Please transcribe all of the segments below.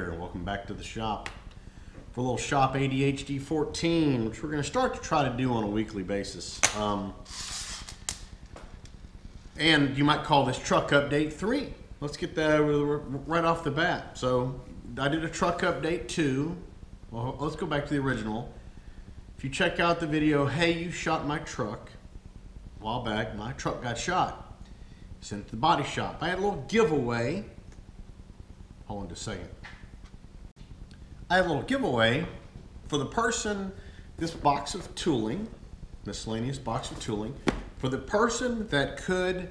here. Welcome back to the shop for a little shop ADHD 14, which we're going to start to try to do on a weekly basis. And you might call this truck update 3. Let's get that right off the bat. So I did a truck update 2. Well, let's go back to the original. If you check out the video, hey, you shot my truck a while back. My truck got shot. Sent it to the body shop. I had a little giveaway. Hold on just a second. I had a little giveaway for the person, this box of tooling, miscellaneous box of tooling, for the person that could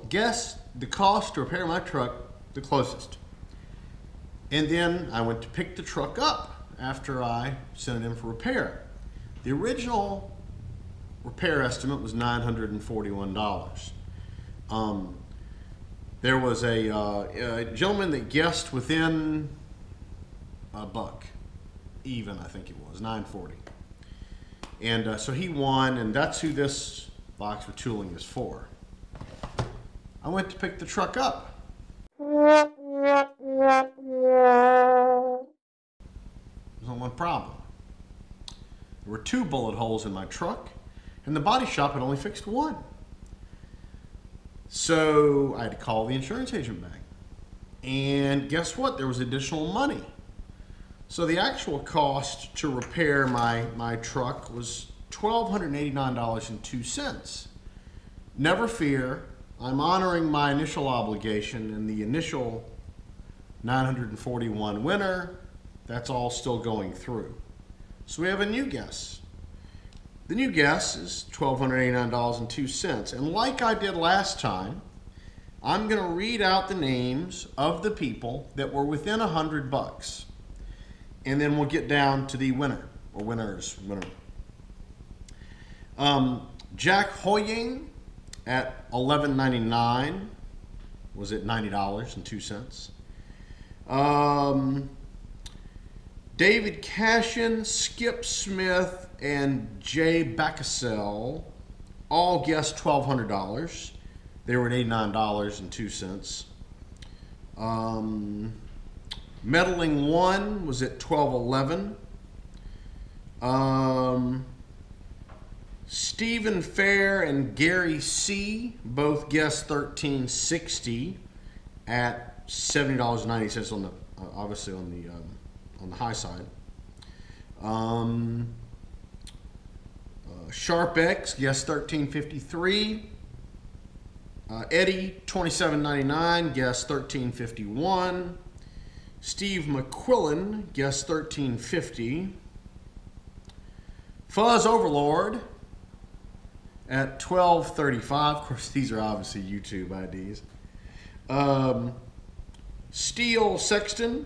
guess the cost to repair my truck the closest. And then I went to pick the truck up after I sent it in for repair. The original repair estimate was $941. There was a gentleman that guessed within a buck, even I think it was, $940. And so he won, and that's who this box of tooling is for. I went to pick the truck up. There's only one problem. There were 2 bullet holes in my truck, and the body shop had only fixed 1. So I had to call the insurance agent back. And guess what? There was additional money. So the actual cost to repair my truck was $1,289.02. Never fear, I'm honoring my initial obligation, and the initial $941 winner, that's all still going through. So we have a new guess. The new guess is $1,289.02. And like I did last time, I'm going to read out the names of the people that were within $100. And then we'll get down to the winner, or winners. Jack Hoying at $11.99 was at $90.02. David Cashin, Skip Smith, and Jay Backasell all guessed $1,200. They were at $89.02. Meddling 1 was at $12.11. Stephen Fair and Gary C. both guessed $13.60 at $70.90 on the obviously on the high side. Sharp X guessed $13.53. Eddie $27.99 guessed $13.51. Steve McQuillan guessed $13.50. Fuzz Overlord at $12.35. Of course, these are obviously YouTube IDs. Steel Sexton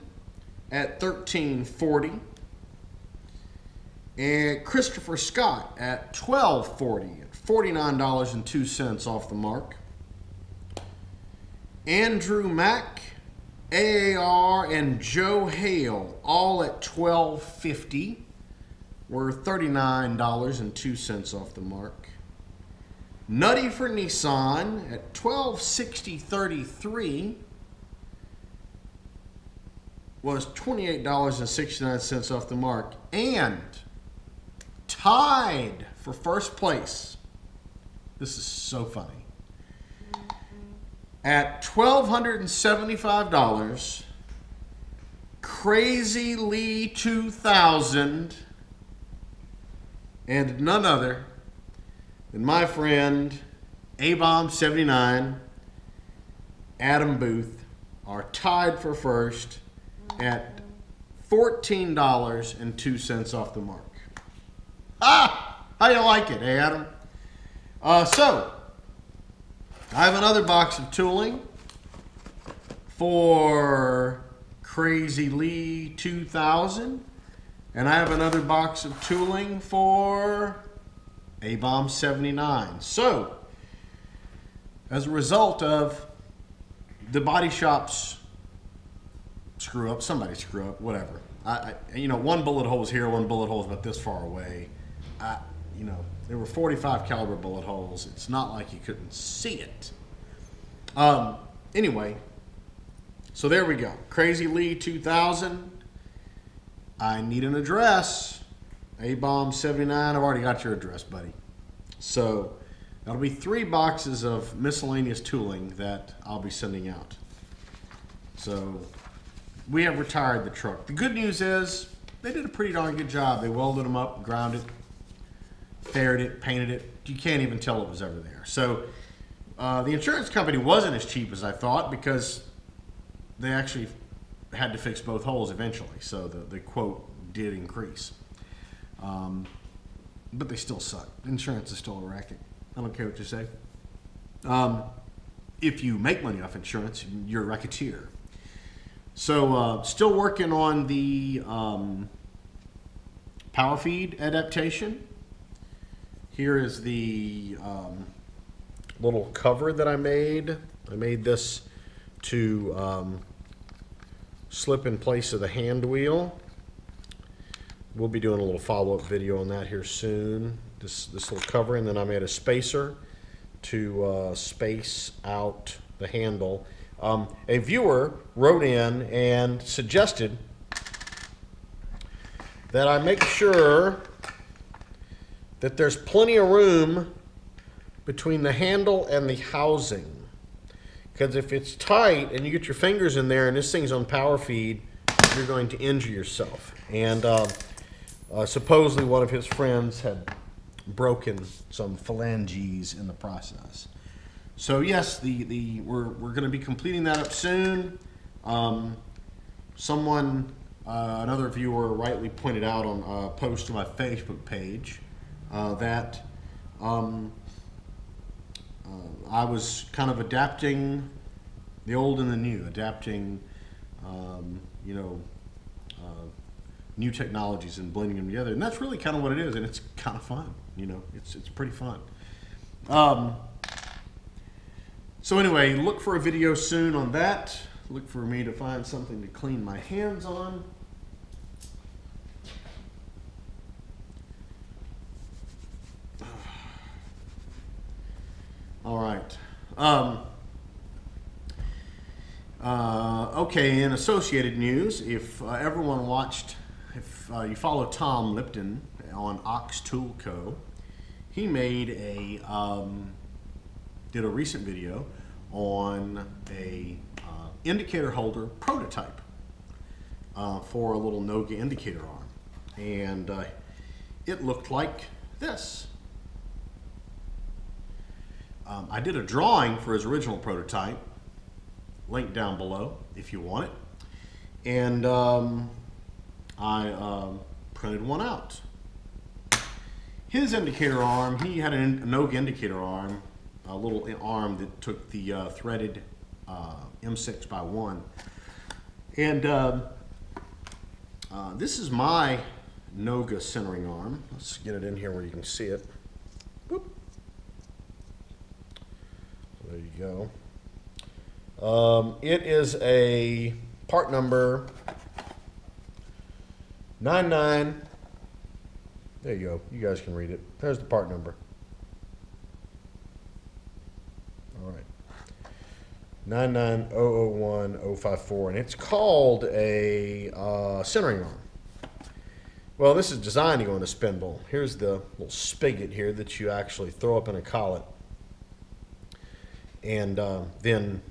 at $13.40. And Christopher Scott at $12.40, at $49.02 off the mark. Andrew Mack, AAR, and Joe Hale, all at $12.50, were $39.02 off the mark. Nutty for Nissan at $12.60.33 was $28.69 off the mark, and tied for first place. This is so funny. At $1,275, Crazy Lee 2000, and none other than my friend A-Bomb 79, Adam Booth, are tied for first at $14.02 off the mark. Ah! How you like it, eh, Adam? So, I have another box of tooling for Crazy Lee 2000, and I have another box of tooling for A-Bomb 79. So, as a result of the body shop's screw up, somebody screw up, whatever. You know, 1 bullet hole is here, 1 bullet hole is about this far away. You know, there were 45 caliber bullet holes. It's not like you couldn't see it. Anyway, So there we go. Crazy Lee 2000. I need an address. A-Bomb 79. I've already got your address, buddy. So that'll be 3 boxes of miscellaneous tooling that I'll be sending out. So we have retired the truck. The good news is they did a pretty darn good job. They welded them up, ground it, faired it, painted it. You can't even tell it was ever there. So the insurance company wasn't as cheap as I thought because they actually had to fix both holes eventually. So the quote did increase. But they still suck. Insurance is still a racket. I don't care what you say. If you make money off insurance, you're a racketeer. So still working on the power feed adaptation. Here is the little cover that I made. I made this to slip in place of the hand wheel. We'll be doing a little follow-up video on that here soon. This little cover, and then I made a spacer to space out the handle. A viewer wrote in and suggested that I make sure that there's plenty of room between the handle and the housing. Because if it's tight and you get your fingers in there and this thing's on power feed, you're going to injure yourself. And supposedly one of his friends had broken some phalanges in the process. So yes, we're going to be completing that up soon. Someone, another viewer, rightly pointed out on a post on my Facebook page that I was kind of adapting the old and the new, adapting, new technologies and blending them together, and that's really kind of what it is, and it's kind of fun. It's pretty fun. So anyway, look for a video soon on that. Look for me to find something to clean my hands on. All right. Okay, in associated news, if everyone watched, if you follow Tom Lipton on Oxtoolco, he made did a recent video on a indicator holder prototype for a little Noga indicator arm, and it looked like this. I did a drawing for his original prototype, link down below if you want it, and I printed one out. His indicator arm, he had a Noga indicator arm, a little arm that took the threaded M6x1, and this is my Noga centering arm. Let's get it in here where you can see it. Whoop. There you go. It is a part number 99. There you go. You guys can read it. There's the part number. All right. 99001-054, and it's called a centering arm. Well, this is designed to go in a spindle. Here's the little spigot here that you actually throw up in a collet. And then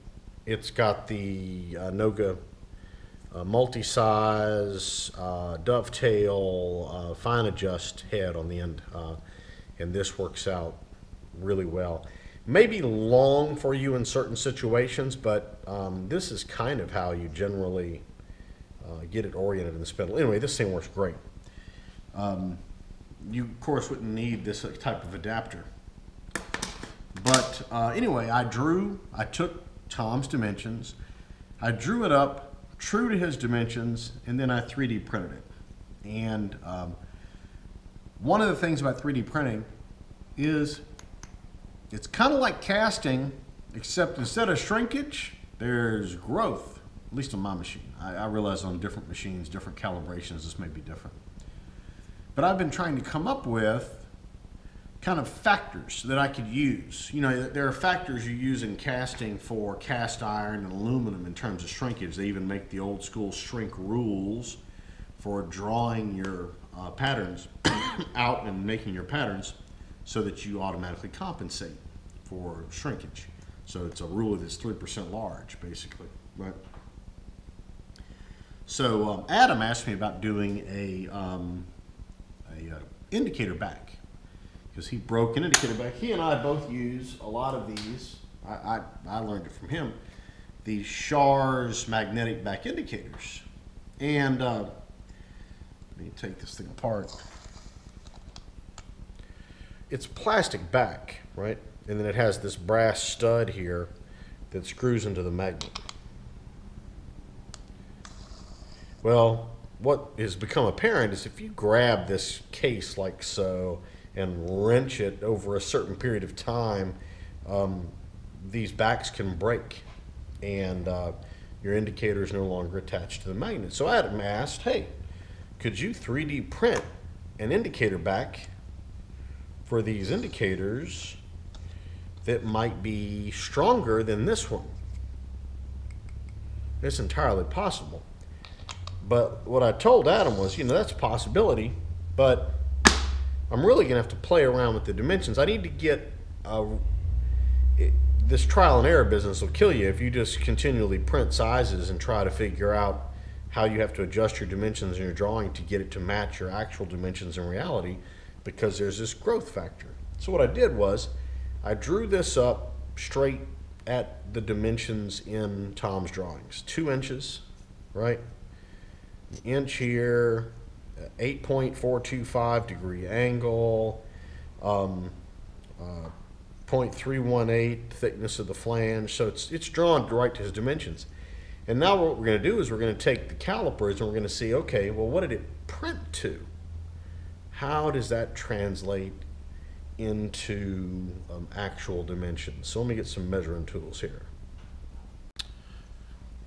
it's got the Noga multi-size, dovetail, fine adjust head on the end. And this works out really well. Maybe long for you in certain situations, but this is kind of how you generally get it oriented in the spindle. Anyway, this thing works great. You, of course, wouldn't need this type of adapter. But anyway, I took Tom's dimensions, I drew it up true to his dimensions, and then I 3D printed it. And one of the things about 3D printing is it's kind of like casting, except instead of shrinkage, there's growth, at least on my machine. I realize on different machines, different calibrations, this may be different. But I've been trying to come up with kind of factors that I could use. You know, there are factors you use in casting for cast iron and aluminum in terms of shrinkage. They even make the old school shrink rules for drawing your patterns out and making your patterns so that you automatically compensate for shrinkage. So it's a rule that's 3% large, basically. Right? So Adam asked me about doing a indicator back, because he broke an indicator back. He and I both use a lot of these. I learned it from him. These Schar's magnetic back indicators. And let me take this thing apart. It's plastic back, right? And then it has this brass stud here that screws into the magnet. Well, what has become apparent is if you grab this case like so and wrench it over a certain period of time, these backs can break, and your indicator is no longer attached to the magnet. So Adam asked, hey, could you 3D print an indicator back for these indicators that might be stronger than this one? It's entirely possible. But what I told Adam was, you know, that's a possibility, but I'm really going to have to play around with the dimensions. I need to get this trial and error business will kill you if you just continually print sizes and try to figure out how you have to adjust your dimensions in your drawing to get it to match your actual dimensions in reality, because there's this growth factor. So what I did was I drew this up straight at the dimensions in Tom's drawings. 2 inches, right? An inch here, 8.425 degree angle, 0.318 thickness of the flange. So it's drawn right to his dimensions. And now what we're going to do is we're going to take the calipers and we're going to see, okay, well, what did it print to? How does that translate into actual dimensions? So let me get some measuring tools here.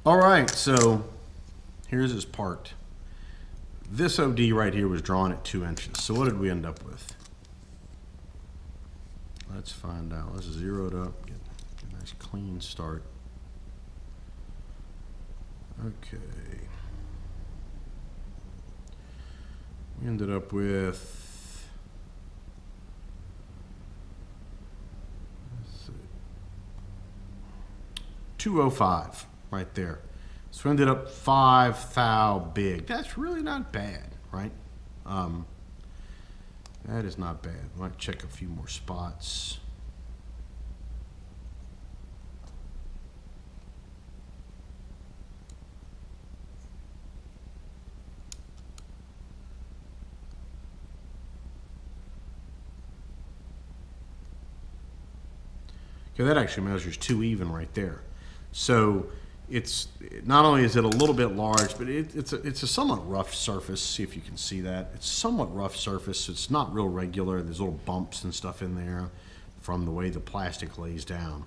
All right, so here's his part. This OD right here was drawn at 2 inches. So what did we end up with? Let's find out. Let's zero it up, get a nice clean start. Okay. We ended up with 205 right there. So we ended up 5 thou big. That's really not bad, right? That is not bad. I might check a few more spots. Okay, that actually measures 2 even right there. So it's not only is it a little bit large, but it's a somewhat rough surface. See if you can see that. It's somewhat rough surface. It's not real regular. There's little bumps and stuff in there from the way the plastic lays down.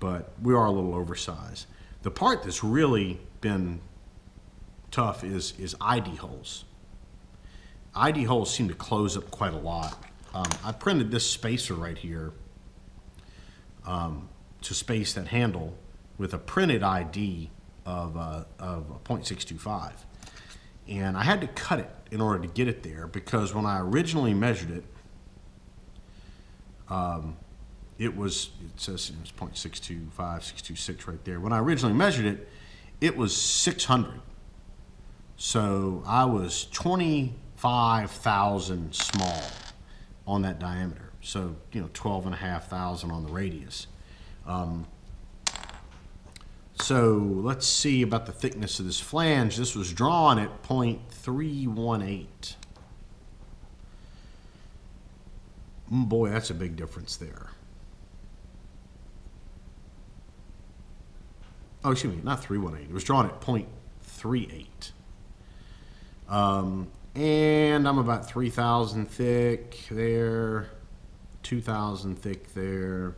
But we are a little oversized. The part that's really been tough is ID holes. ID holes seem to close up quite a lot. I printed this spacer right here to space that handle with a printed ID of 0.625. And I had to cut it in order to get it there, because when I originally measured it, it says it was 0.625, 626 right there. When I originally measured it, it was 600. So I was 25,000 small on that diameter. So, you know, 12,500 on the radius. So let's see about the thickness of this flange. This was drawn at 0.318. Boy, that's a big difference there. Oh, excuse me, not 318. It was drawn at 0.38. And I'm about 3,000 thick there, 2,000 thick there,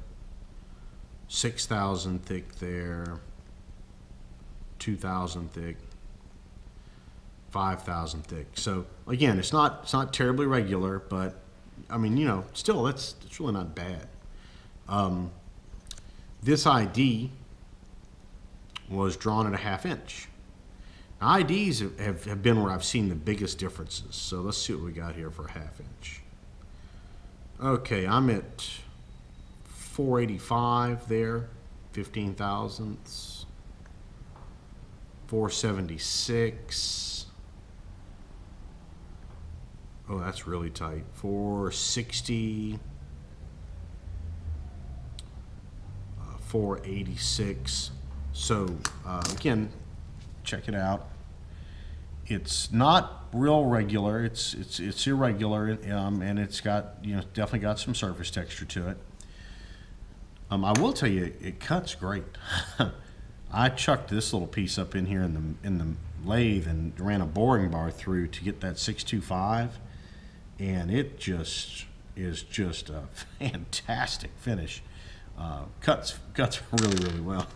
6,000 thick there, 2,000 thick, 5,000 thick. So again, it's not terribly regular, but I mean, you know, still it's really not bad. This ID was drawn at a 1/2 inch. Now, IDs have been where I've seen the biggest differences. So let's see what we got here for a 1/2 inch. Okay, I'm at 485 there, 15 thousandths, 476. Oh, that's really tight. 460, 486. So again, check it out. It's not real regular. It's irregular, and it's got, you know, definitely got some surface texture to it. I will tell you, it cuts great. I chucked this little piece up in here in the lathe and ran a boring bar through to get that 625, and it just is just a fantastic finish. Cuts really well.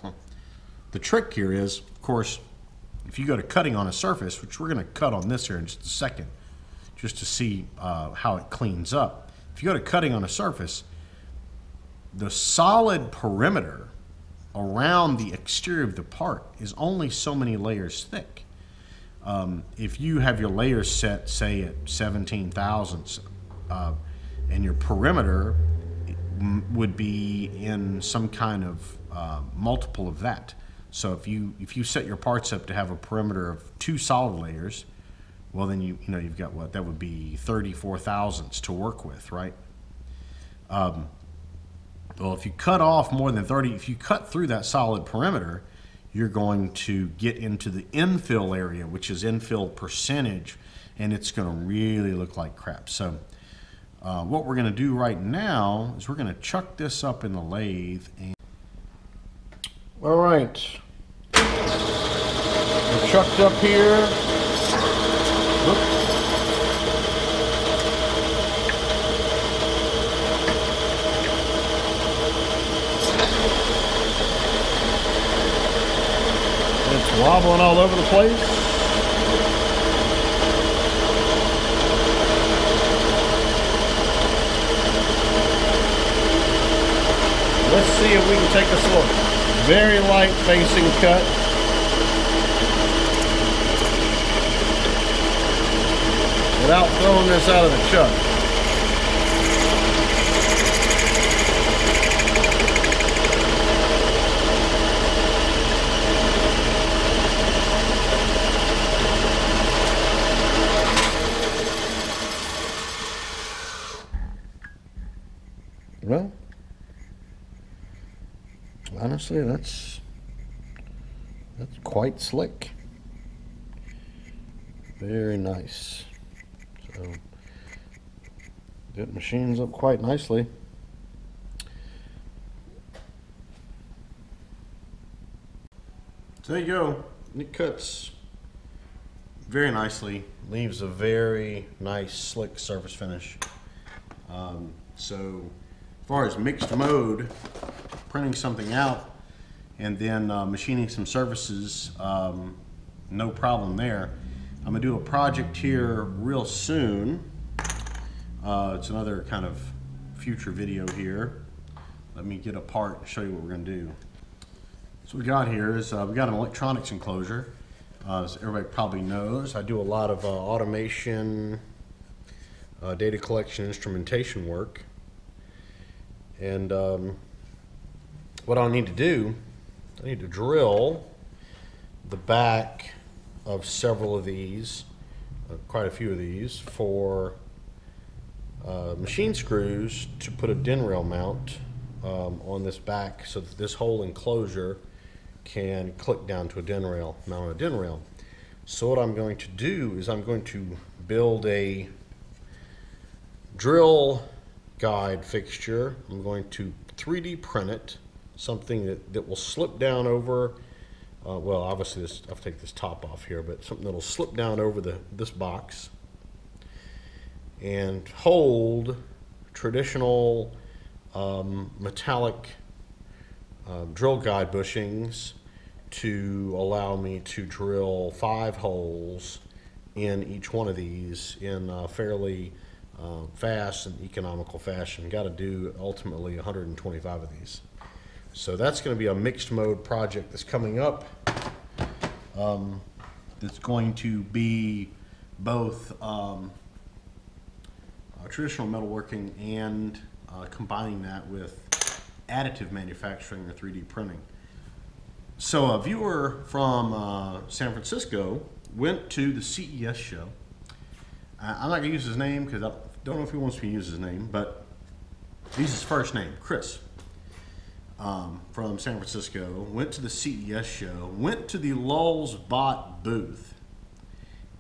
The trick here is, of course, if you go to cutting on a surface, which we're going to cut on this here in just a second, just to see how it cleans up. If you go to cutting on a surface, the solid perimeter around the exterior of the part is only so many layers thick. If you have your layers set, say, at 17 thousandths, and your perimeter would be in some kind of multiple of that. So if you set your parts up to have a perimeter of 2 solid layers, well then you know you've got what that would be 34 thousandths to work with, right? Well, if you cut off more than 30, if you cut through that solid perimeter, you're going to get into the infill area, which is infill percentage, and it's going to really look like crap. So what we're going to do right now is we're going to chuck this up in the lathe. And all right, we're chucked up here. Oops. It's wobbling all over the place. Let's see if we can take this little very light facing cut. Without throwing this out of the chuck. Well, honestly, that's quite slick. Very nice. So it machines up quite nicely. So there you go. It cuts very nicely. Leaves a very nice, slick surface finish. So as far as mixed mode, printing something out and then machining some surfaces, no problem there. I'm gonna do a project here real soon. It's another kind of future video here. Let me get a part and show you what we're gonna do. So what we got here is we got an electronics enclosure. As everybody probably knows, I do a lot of automation, data collection, instrumentation work. And what I'll need to do, I need to drill the back of several of these, quite a few of these, for machine screws to put a DIN rail mount on this back so that this whole enclosure can click down to a DIN rail, mount on a DIN rail. So what I'm going to do is I'm going to build a drill guide fixture. I'm going to 3D print it, something that will slip down over, well obviously this, I'll take this top off here, but something that'll slip down over this box and hold traditional metallic drill guide bushings to allow me to drill 5 holes in each one of these in fairly fast and economical fashion. Got to do ultimately 125 of these. So that's going to be a mixed mode project that's coming up. That's going to be both traditional metalworking and combining that with additive manufacturing or 3D printing. So a viewer from San Francisco went to the CES show. I'm not going to use his name because I don't know if he wants me to use his name, but use his first name, Chris, from San Francisco, went to the CES show, went to the Lulzbot booth,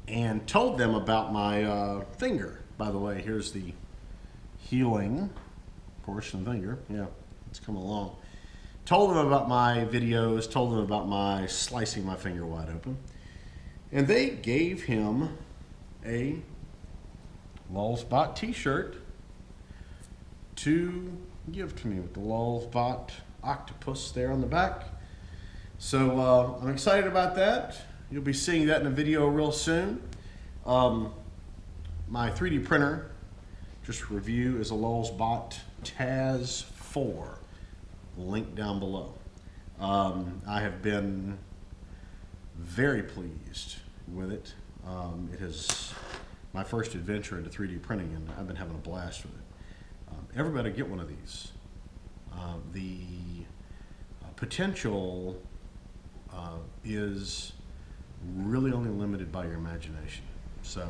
and told them about my finger. By the way, here's the healing portion of the finger. Yeah, it's coming along. Told them about my videos, told them about my slicing my finger wide open. And they gave him a Lulzbot t-shirt to give to me with the Lulzbot octopus there on the back. So I'm excited about that. You'll be seeing that in a video real soon. My 3D printer, just review, is a Lulzbot TAZ 4. Link down below. I have been very pleased with it. It is my first adventure into 3D printing, and I've been having a blast with it. Everybody get one of these. The potential is really only limited by your imagination. So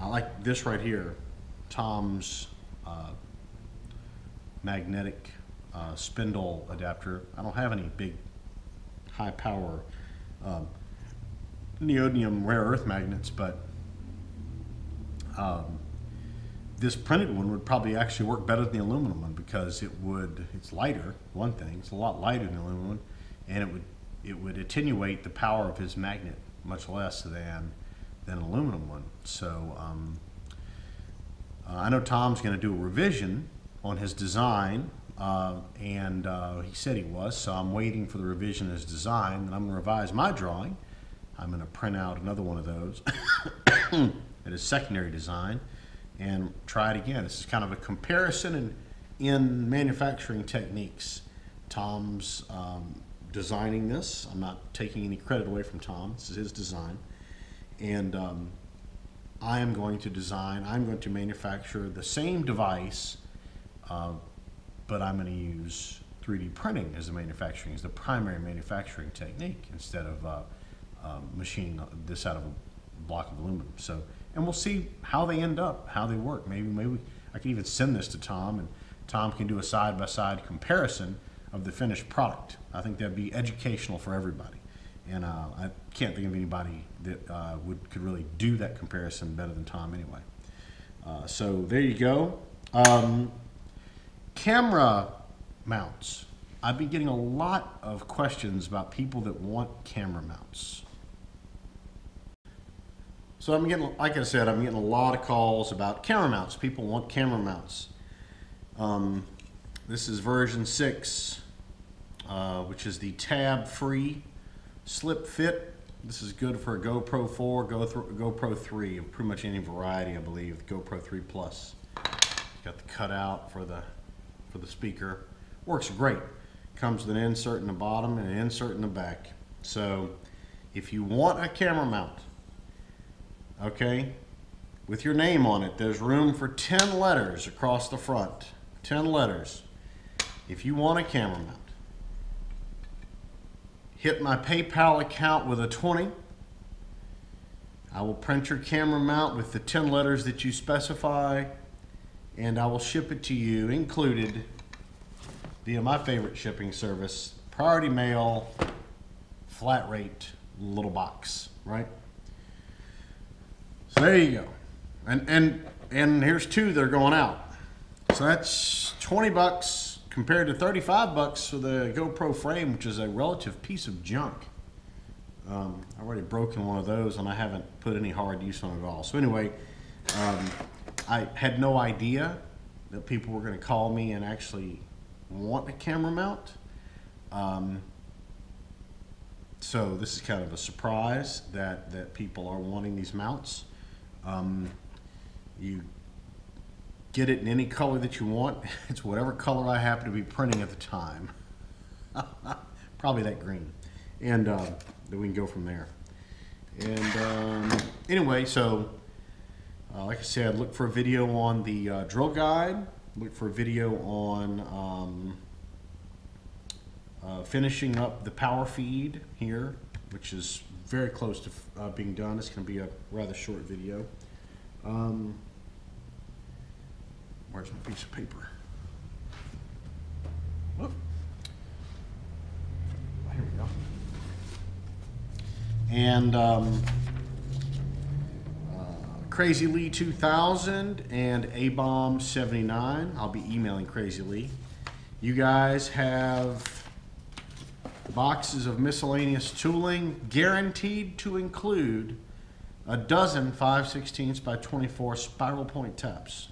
I like this right here, Tom's magnetic spindle adapter. I don't have any big high power neodymium rare earth magnets, but this printed one would probably actually work better than the aluminum one because it's lighter, one thing, it's a lot lighter than the aluminum one, and it would attenuate the power of his magnet much less than an aluminum one. So I know Tom's going to do a revision on his design, and he said he was, so I'm waiting for the revision of his design, and I'm going to revise my drawing. I'm going to print out another one of those at his secondary design and try it again. This is kind of a comparison in manufacturing techniques. Tom's designing this. I'm not taking any credit away from Tom. This is his design. And I am going to manufacture the same device, but I'm going to use 3D printing as the primary manufacturing technique instead of machining this out of a block of aluminum. So, and we'll see how they end up, how they work. Maybe I can even send this to Tom, and Tom can do a side-by-side comparison of the finished product. I think that'd be educational for everybody. And I can't think of anybody that could really do that comparison better than Tom anyway. So there you go. Camera mounts. I've been getting a lot of questions about people that want camera mounts. So I'm getting, like I said, I'm getting a lot of calls about camera mounts. People want camera mounts. This is version 6, which is the tab-free slip fit. This is good for a GoPro 4, GoPro 3, pretty much any variety, I believe. The GoPro 3 Plus. Got the cutout for the speaker. Works great. Comes with an insert in the bottom and an insert in the back. So if you want a camera mount, okay, with your name on it, there's room for 10 letters across the front. 10 letters. If you want a camera mount, hit my PayPal account with a 20. I will print your camera mount with the 10 letters that you specify, and I will ship it to you included via my favorite shipping service, Priority Mail, flat rate, little box, right? So there you go. And here's 2 that are going out. So that's 20 bucks compared to 35 bucks for the GoPro frame, which is a relative piece of junk. I've already broken one of those, and I haven't put any hard use on it at all. So anyway, I had no idea that people were going to call me and actually want a camera mount. So this is kind of a surprise that people are wanting these mounts. You get it in any color that you want. It's whatever color I happen to be printing at the time. Probably that green. And then we can go from there. And anyway, so like I said, look for a video on the drill guide. Look for a video on finishing up the power feed here, which is very close to being done. It's going to be a rather short video. Where's my piece of paper? Whoop. Here we go. And Crazy Lee 2000 and A-Bomb 79. I'll be emailing Crazy Lee. You guys have boxes of miscellaneous tooling guaranteed to include a dozen 5/16 by 24 spiral point taps.